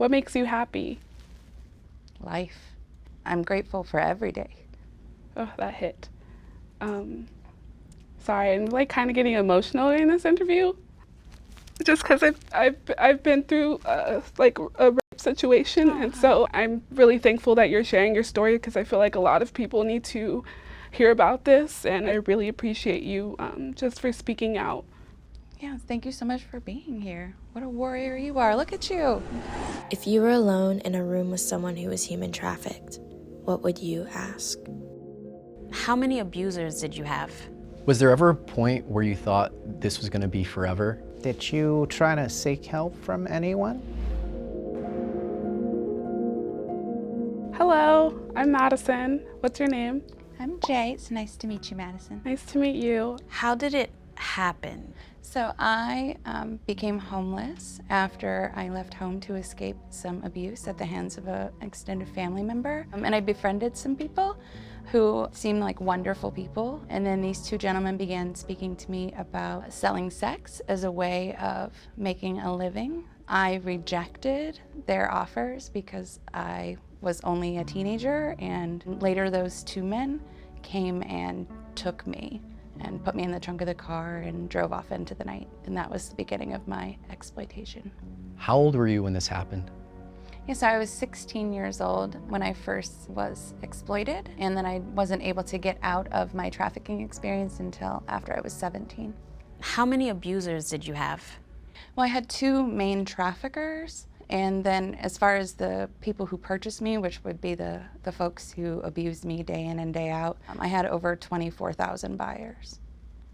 What makes you happy? Life. I'm grateful for every day. Oh, that hit. Sorry, I'm like kind of getting emotional in this interview, just because I've been through like a rape situation, and so I'm really thankful that you're sharing your story because I feel like a lot of people need to hear about this, and I really appreciate you just for speaking out. Yeah, thank you so much for being here. What a warrior you are. Look at you. If you were alone in a room with someone who was human trafficked, what would you ask? How many abusers did you have? Was there ever a point where you thought this was going to be forever? Did you try to seek help from anyone? Hello, I'm Madison. What's your name? I'm Jay. It's nice to meet you, Madison. Nice to meet you. How did it happen? So I became homeless after I left home to escape some abuse at the hands of an extended family member. And I befriended some people who seemed like wonderful people. And then these two gentlemen began speaking to me about selling sex as a way of making a living. I rejected their offers because I was only a teenager, and later those two men came and took me and put me in the trunk of the car and drove off into the night. And that was the beginning of my exploitation. How old were you when this happened? Yeah, so I was 16 years old when I first was exploited, and then I wasn't able to get out of my trafficking experience until after I was 17. How many abusers did you have? Well, I had two main traffickers, and then as far as the people who purchased me, which would be the folks who abused me day in and day out, I had over 24,000 buyers.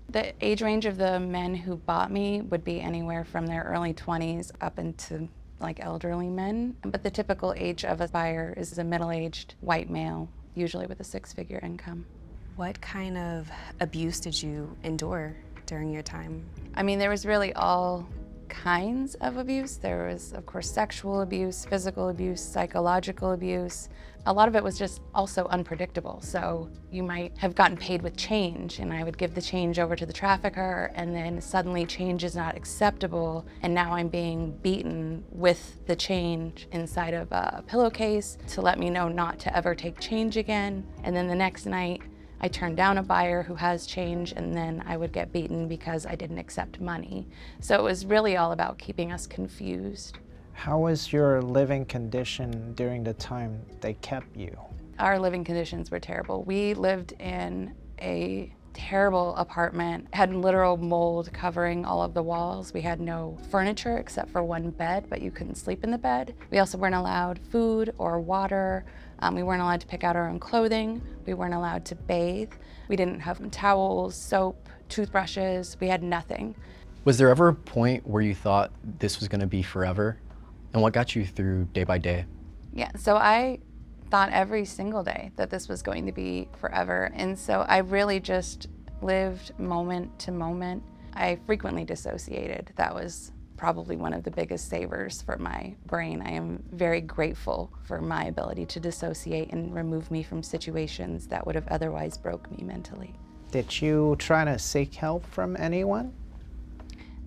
The age range of the men who bought me would be anywhere from their early 20s up into like elderly men. But the typical age of a buyer is a middle-aged white male, usually with a six-figure income. What kind of abuse did you endure during your time? I mean, there was really all kinds of abuse. There was, of course, sexual abuse, physical abuse, psychological abuse. A lot of it was just also unpredictable. So you might have gotten paid with change, and I would give the change over to the trafficker, and then suddenly change is not acceptable, and now I'm being beaten with the change inside of a pillowcase to let me know not to ever take change again. And then the next night, I turned down a buyer who has change, and then I would get beaten because I didn't accept money. So it was really all about keeping us confused. How was your living condition during the time they kept you? Our living conditions were terrible. We lived in a terrible apartment, had literal mold covering all of the walls. We had no furniture except for one bed, but you couldn't sleep in the bed. We also weren't allowed food or water. We weren't allowed to pick out our own clothing. We weren't allowed to bathe. We didn't have towels, soap, toothbrushes. We had nothing. Was there ever a point where you thought this was going to be forever? And what got you through day by day? Yeah, so I thought every single day that this was going to be forever. And so I really just lived moment to moment. I frequently dissociated. That was probably one of the biggest savers for my brain. I am very grateful for my ability to dissociate and remove me from situations that would have otherwise broke me mentally. Did you try to seek help from anyone?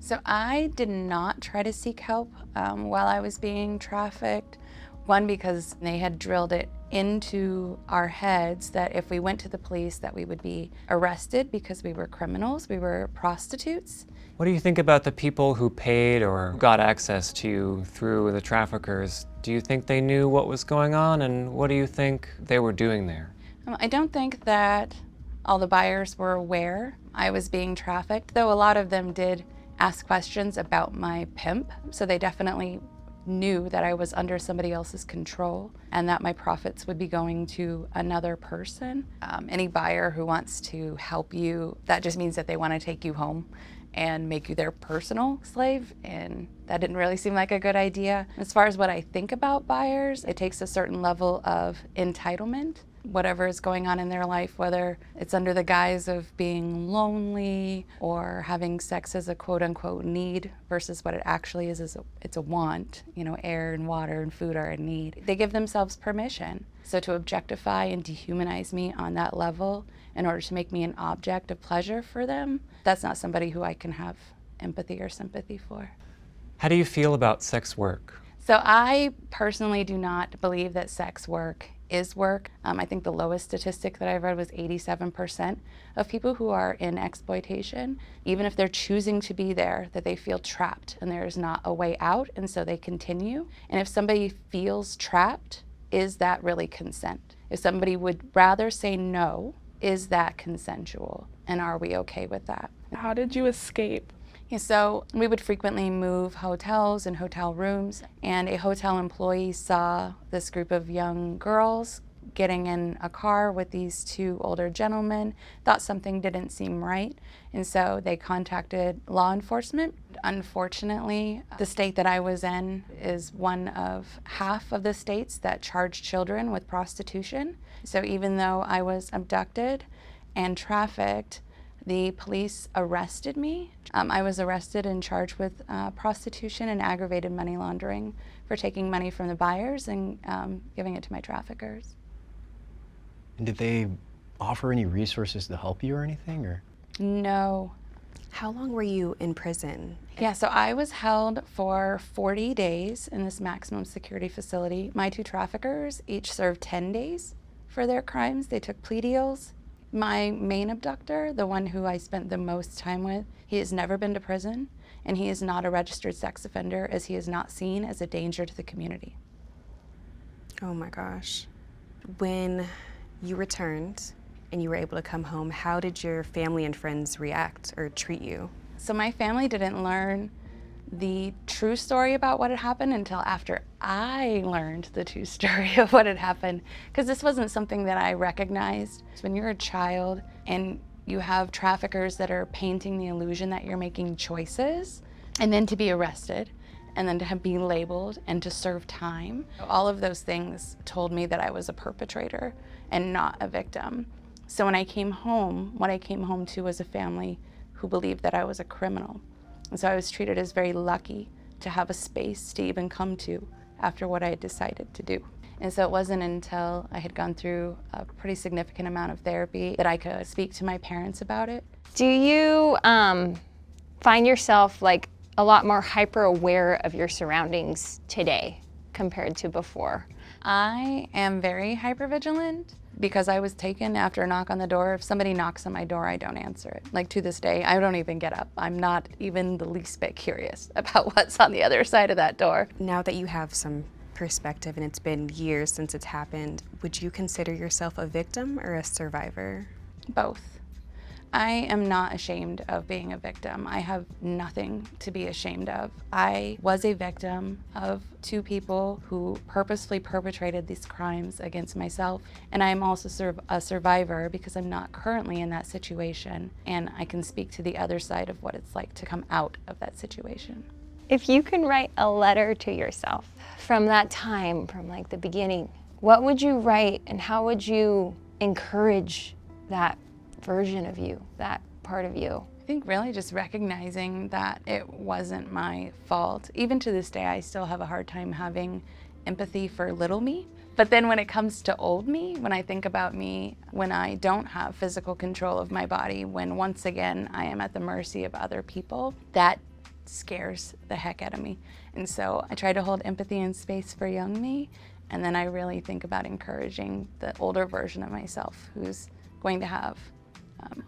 So I did not try to seek help while I was being trafficked. One, because they had drilled it into our heads that if we went to the police that we would be arrested because we were criminals, we were prostitutes. What do you think about the people who paid or got access to you through the traffickers? Do you think they knew what was going on, and what do you think they were doing there? I don't think that all the buyers were aware I was being trafficked, though a lot of them did ask questions about my pimp, so they definitely knew that I was under somebody else's control and that my profits would be going to another person. Any buyer who wants to help you, that just means that they want to take you home and make you their personal slave, and that didn't really seem like a good idea. As far as what I think about buyers, it takes a certain level of entitlement. Whatever is going on in their life, whether it's under the guise of being lonely or having sex as a quote-unquote need versus what it actually is it's a want. You know, air and water and food are a need. They give themselves permission. So to objectify and dehumanize me on that level in order to make me an object of pleasure for them, that's not somebody who I can have empathy or sympathy for. How do you feel about sex work? So I personally do not believe that sex work is work. I think the lowest statistic that I've read was 87% of people who are in exploitation, even if they're choosing to be there, that they feel trapped and there is not a way out, and so they continue. And if somebody feels trapped, is that really consent? If somebody would rather say no, is that consensual? And are we okay with that? How did you escape? Yeah, so we would frequently move hotels and hotel rooms, and a hotel employee saw this group of young girls getting in a car with these two older gentlemen, thought something didn't seem right, and so they contacted law enforcement. Unfortunately, the state that I was in is one of half of the states that charge children with prostitution. So even though I was abducted and trafficked, the police arrested me. I was arrested and charged with prostitution and aggravated money laundering for taking money from the buyers and giving it to my traffickers. And did they offer any resources to help you or anything, or? No. How long were you in prison? Yeah, so I was held for 40 days in this maximum security facility. My two traffickers each served 10 days for their crimes. They took plea deals. My main abductor, the one who I spent the most time with, he has never been to prison, and he is not a registered sex offender, as he is not seen as a danger to the community. Oh my gosh. When you returned and you were able to come home, how did your family and friends react or treat you? So my family didn't learn the true story about what had happened until after I learned the true story of what had happened, because this wasn't something that I recognized. When you're a child and you have traffickers that are painting the illusion that you're making choices, and then to be arrested, and then to be labeled and to serve time, all of those things told me that I was a perpetrator and not a victim. So when I came home, what I came home to was a family who believed that I was a criminal. And so I was treated as very lucky to have a space to even come to after what I had decided to do. And so it wasn't until I had gone through a pretty significant amount of therapy that I could speak to my parents about it. Do you find yourself like a lot more hyper aware of your surroundings today compared to before? I am very hypervigilant because I was taken after a knock on the door. If somebody knocks on my door, I don't answer it. Like to this day, I don't even get up. I'm not even the least bit curious about what's on the other side of that door. Now that you have some perspective and it's been years since it's happened, would you consider yourself a victim or a survivor? Both. I am not ashamed of being a victim. I have nothing to be ashamed of. I was a victim of two people who purposefully perpetrated these crimes against myself, and I'm also a survivor because I'm not currently in that situation, and I can speak to the other side of what it's like to come out of that situation. If you can write a letter to yourself from that time, from like the beginning, what would you write and how would you encourage that version of you, that part of you? I think really just recognizing that it wasn't my fault. Even to this day, I still have a hard time having empathy for little me. But then when it comes to old me, when I think about me, when I don't have physical control of my body, when once again I am at the mercy of other people, that scares the heck out of me. And so I try to hold empathy and space for young me, and then I really think about encouraging the older version of myself who's going to have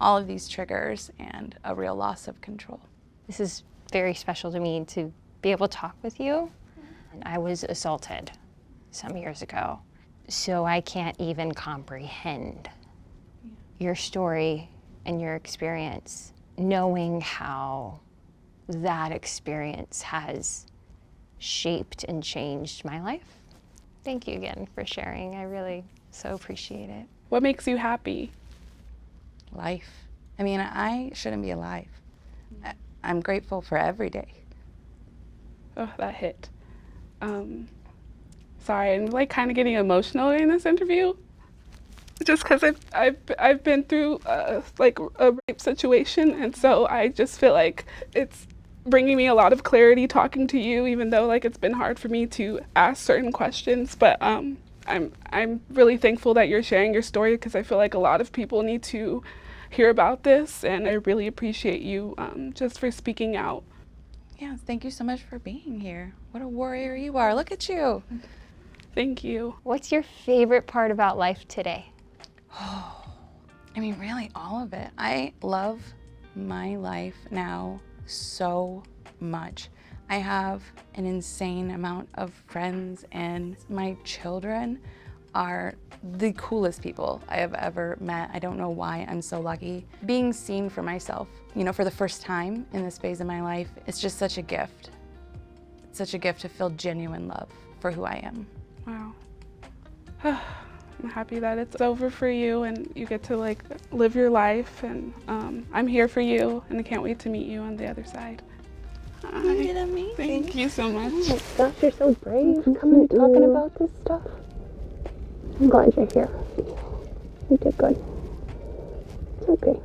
all of these triggers and a real loss of control. This is very special to me to be able to talk with you. I was assaulted some years ago, so I can't even comprehend your story and your experience, knowing how that experience has shaped and changed my life. Thank you again for sharing. I really so appreciate it. What makes you happy? Life. I mean, I shouldn't be alive. I'm grateful for every day. Oh, that hit. Sorry, I'm like kind of getting emotional in this interview, just because I've been through like a rape situation, and so I just feel like it's bringing me a lot of clarity talking to you, even though like it's been hard for me to ask certain questions. But I'm really thankful that you're sharing your story, because I feel like a lot of people need to hear about this, and I really appreciate you just for speaking out. Yes, thank you so much for being here. What a warrior you are. Look at you. Thank you. What's your favorite part about life today? I mean, really, all of it. I love my life now so much. I have an insane amount of friends, and my children are the coolest people I have ever met. I don't know why I'm so lucky. Being seen for myself, you know, for the first time in this phase of my life, it's just such a gift. It's such a gift to feel genuine love for who I am. Wow. I'm happy that it's over for you and you get to like live your life, and I'm here for you and I can't wait to meet you on the other side. You did amazing. Thank you so much. Oh my gosh, you're so brave coming and talking about this stuff. I'm glad you're here. You did good. It's okay.